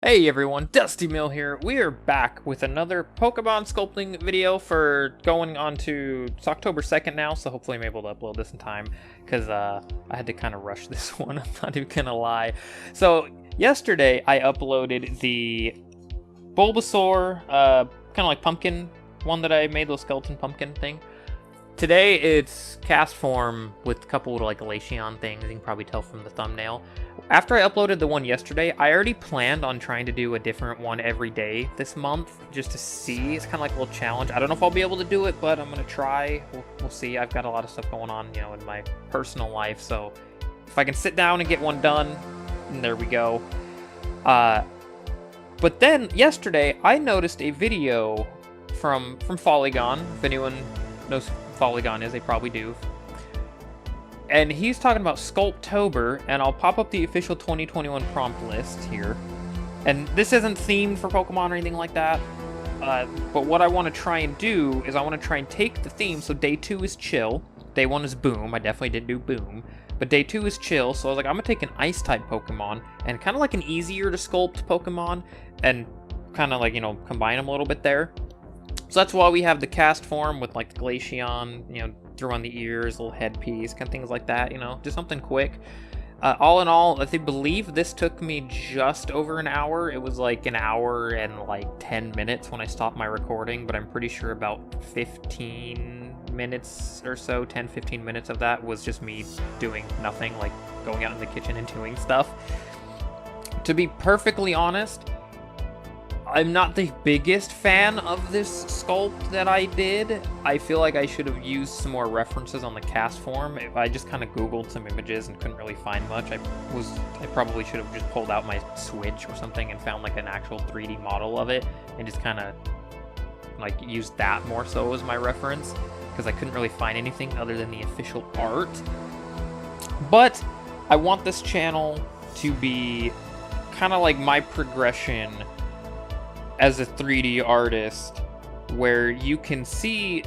Hey everyone, Dusty Mill here. We are back with another Pokemon sculpting video for going on to it's October 2nd now, so hopefully I'm able to upload this in time because I had to kind of rush this one, I'm not even gonna lie. So yesterday I uploaded the Bulbasaur, kind of like pumpkin one that I made, the skeleton pumpkin thing. Today it's Castform with a couple of like Glaceon things, you can probably tell from the thumbnail. After I uploaded the one yesterday, I already planned on trying to do a different one every day this month, just to see. It's kind of like a little challenge. I don't know if I'll be able to do it, but I'm going to try. We'll see. I've got a lot of stuff going on, you know, in my personal life, so if I can sit down and get one done, and there we go. But then, yesterday, I noticed a video from Polygon. If anyone knows who Polygon is, they probably do. And he's talking about Sculptober, and I'll pop up the official 2021 prompt list here. And this isn't themed for Pokemon or anything like that, but what I want to try and do is I want to try and take the theme. So day 2 is chill, day 1 is boom. I definitely didn't do boom, but day 2 is chill. So I was like, I'm gonna take an ice type Pokemon and kind of like an easier to sculpt Pokemon and kind of like, you know, combine them a little bit there. So that's why we have the Castform with like the Glaceon, you know, through on the ears, little headpiece, kind of things like that, you know, just something quick. All in all, I believe this took me just over an hour. It was like an hour and like 10 minutes when I stopped my recording, but I'm pretty sure about 15 minutes or so, 10-15 minutes of that was just me doing nothing, like going out in the kitchen and doing stuff. To be perfectly honest, I'm not the biggest fan of this sculpt that I did. I feel like I should have used some more references on the Castform. I just kind of Googled some images and couldn't really find much. I probably should have just pulled out my Switch or something and found like an actual 3D model of it and just kind of like used that more so as my reference, because I couldn't really find anything other than the official art. But I want this channel to be kind of like my progression as a 3D artist, where you can see,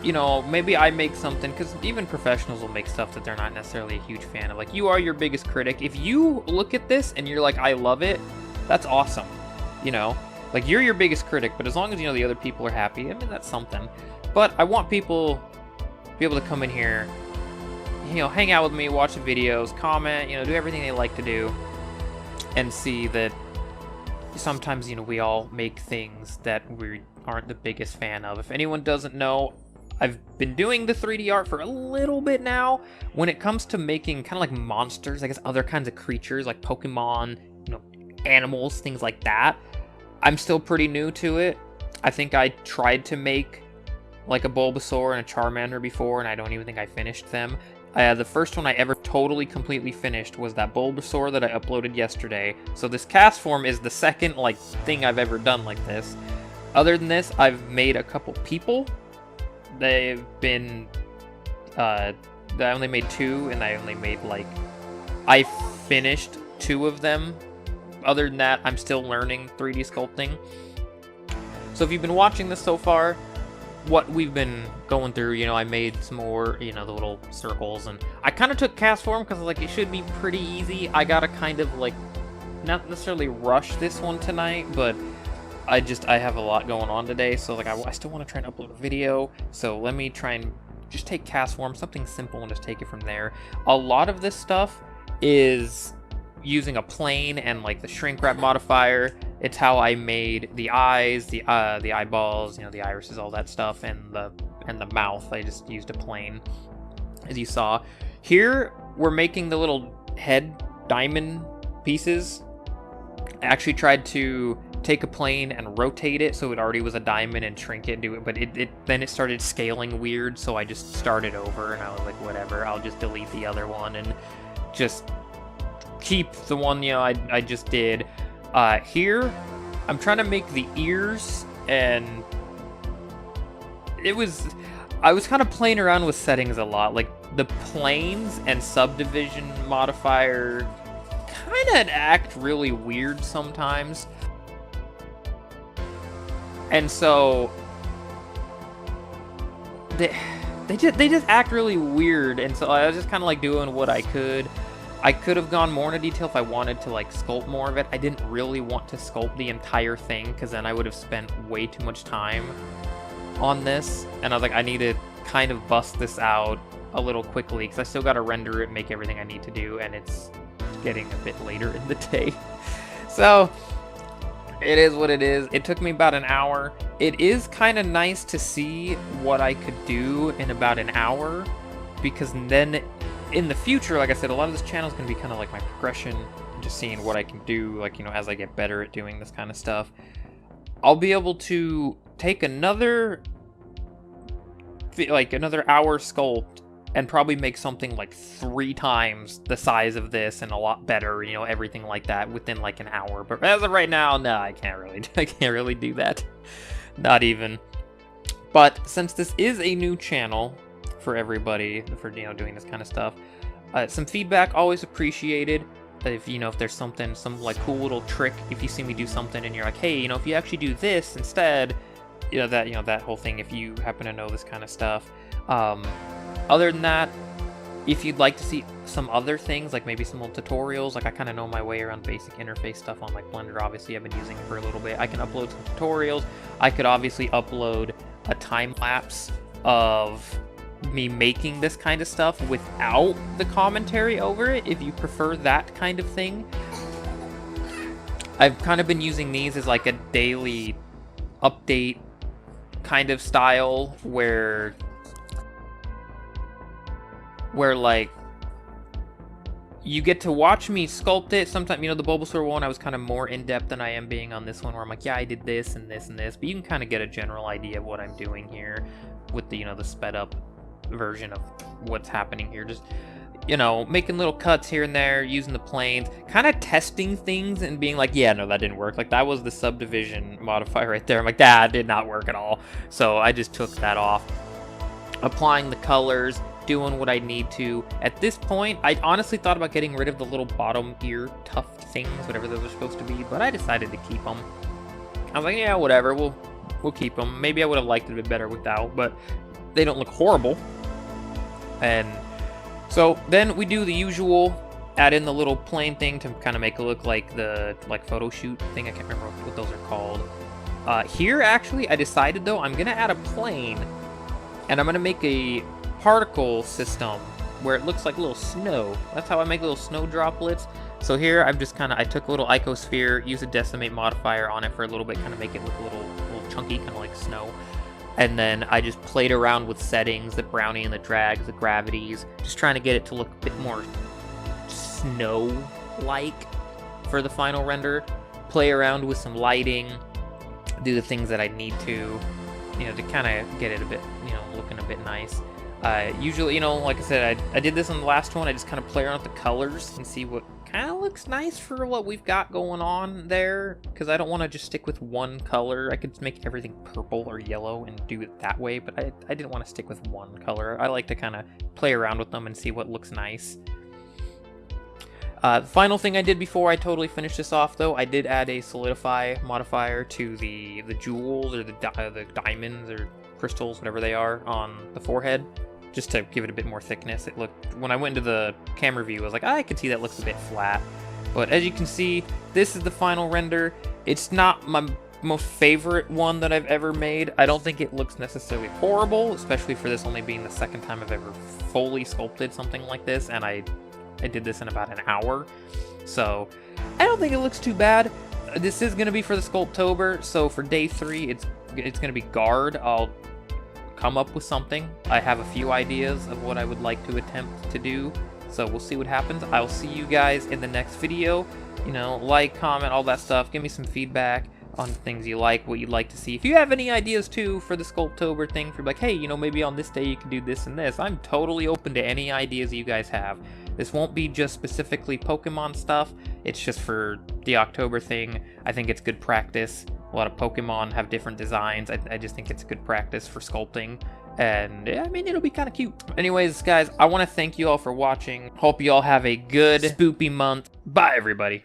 you know, maybe I make something, because even professionals will make stuff that they're not necessarily a huge fan of. Like, you are your biggest critic. If you look at this and you're like, I love it, that's awesome, you know? Like, you're your biggest critic, but as long as, you know, the other people are happy, I mean, that's something. But I want people to be able to come in here, you know, hang out with me, watch the videos, comment, you know, do everything they like to do, and see that sometimes, you know, we all make things that we aren't the biggest fan of. If anyone doesn't know, I've been doing the 3D art for a little bit now. When it comes to making kind of like monsters, I guess other kinds of creatures like Pokemon, you know, animals, things like that, I'm still pretty new to it. I think I tried to make like a Bulbasaur and a Charmander before, and I don't even think I finished them. The first one I ever totally completely finished was that Bulbasaur that I uploaded yesterday. So this Castform is the second like thing I've ever done like this. Other than this, I've made a couple people. They've been I only made 2, and I only made like, I finished 2 of them. Other than that, I'm still learning 3D sculpting. So if you've been watching this so far, what we've been going through, you know, I made some more, you know, the little circles, and I kind of took Castform because like it should be pretty easy. I gotta kind of like not necessarily rush this one tonight, but I have a lot going on today, so like I still want to try and upload a video, so let me try and just take Castform, something simple, and just take it from there. A lot of this stuff is using a plane and like the shrink wrap modifier. It's how I made the eyes, the eyeballs, you know, the irises, all that stuff, and the mouth. I just used a plane, as you saw. Here we're making the little head diamond pieces. I actually tried to take a plane and rotate it so it already was a diamond and shrink it and do it, but then it started scaling weird, so I just started over and I was like, whatever, I'll just delete the other one and just keep the one, you know, I just did. Here, I'm trying to make the ears, and I was kind of playing around with settings a lot. Like, the planes and subdivision modifier kind of act really weird sometimes. And so, they just act really weird, and so I was just kind of like doing what I could. I could have gone more into detail if I wanted to like sculpt more of it. I didn't really want to sculpt the entire thing because then I would have spent way too much time on this. And I was like, I need to kind of bust this out a little quickly because I still got to render it, make everything I need to do, and it's getting a bit later in the day. So it is what it is. It took me about an hour. It is kind of nice to see what I could do in about an hour, because then in the future, like I said, a lot of this channel is going to be kind of like my progression, just seeing what I can do, like, you know, as I get better at doing this kind of stuff. I'll be able to take another hour sculpt and probably make something like 3 times the size of this and a lot better, you know, everything like that within like an hour. But as of right now, no, I can't really do that. Not even. But since this is a new channel for everybody, for, you know, doing this kind of stuff, some feedback always appreciated. If, you know, if there's some like cool little trick, if you see me do something and you're like, hey, you know, if you actually do this instead, you know, that whole thing, if you happen to know this kind of stuff. Other than that, if you'd like to see some other things, like maybe some little tutorials, like I kind of know my way around basic interface stuff on like Blender. Obviously, I've been using it for a little bit. I can upload some tutorials. I could obviously upload a time lapse of me making this kind of stuff without the commentary over it, if you prefer that kind of thing. I've kind of been using these as like a daily update kind of style, where like you get to watch me sculpt it. Sometimes, you know, the Bulbasaur one, I was kind of more in-depth than I am being on this one, where I'm like, yeah, I did this and this and this, but you can kind of get a general idea of what I'm doing here with the, you know, the sped up version of what's happening here. Just, you know, making little cuts here and there, using the planes, kind of testing things and being like, yeah, no, that didn't work. Like, that was the subdivision modifier right there. I'm like, that did not work at all. So I just took that off. Applying the colors, doing what I need to. At this point, I honestly thought about getting rid of the little bottom ear tuft things, whatever those are supposed to be, but I decided to keep them. I was like, yeah, whatever, we'll keep them. Maybe I would have liked it a bit better without, but they don't look horrible. And so then we do the usual, add in the little plane thing to kind of make it look like the photo shoot thing. I can't remember what those are called. Here, actually, I decided, though, I'm going to add a plane, and I'm going to make a particle system where it looks like little snow. That's how I make little snow droplets. So here, I've just I took a little icosphere, used a decimate modifier on it for a little bit, kind of make it look a little chunky, kind of like snow. And then I just played around with settings, the brownie and the drags, the gravities, just trying to get it to look a bit more snow-like for the final render. Play around with some lighting, do the things that I need to, you know, to kind of get it a bit, you know, looking a bit nice. Usually, you know, like I said, I did this on the last one. I just kind of play around with the colors and see what kind of looks nice for what we've got going on there, because I don't want to just stick with one color. I could make everything purple or yellow and do it that way, but I didn't want to stick with one color. I like to kind of play around with them and see what looks nice. The final thing I did before I totally finished this off, though, I did add a solidify modifier to the jewels or the diamonds or crystals, whatever they are, on the forehead, just to give it a bit more thickness. It looked, when I went into the camera view, I was like, I could see that looks a bit flat. But as you can see, this is the final render. It's not my most favorite one that I've ever made. I don't think it looks necessarily horrible, especially for this only being the second time I've ever fully sculpted something like this, and I did this in about an hour. So I don't think it looks too bad. This is going to be for the Sculptober, so for day 3, it's going to be guard. I'll come up with something. I have a few ideas of what I would like to attempt to do, so we'll see what happens. I'll see you guys in the next video. You know, like, comment, all that stuff. Give me some feedback on things you like, what you'd like to see. If you have any ideas too for the Sculptober thing, for like, hey, you know, maybe on this day you can do this and this, I'm totally open to any ideas you guys have. This won't be just specifically Pokemon stuff. It's just for the October thing. I think it's good practice. A lot of Pokemon have different designs. I just think it's good practice for sculpting. And, I mean, it'll be kind of cute. Anyways, guys, I want to thank you all for watching. Hope you all have a good, spoopy month. Bye, everybody.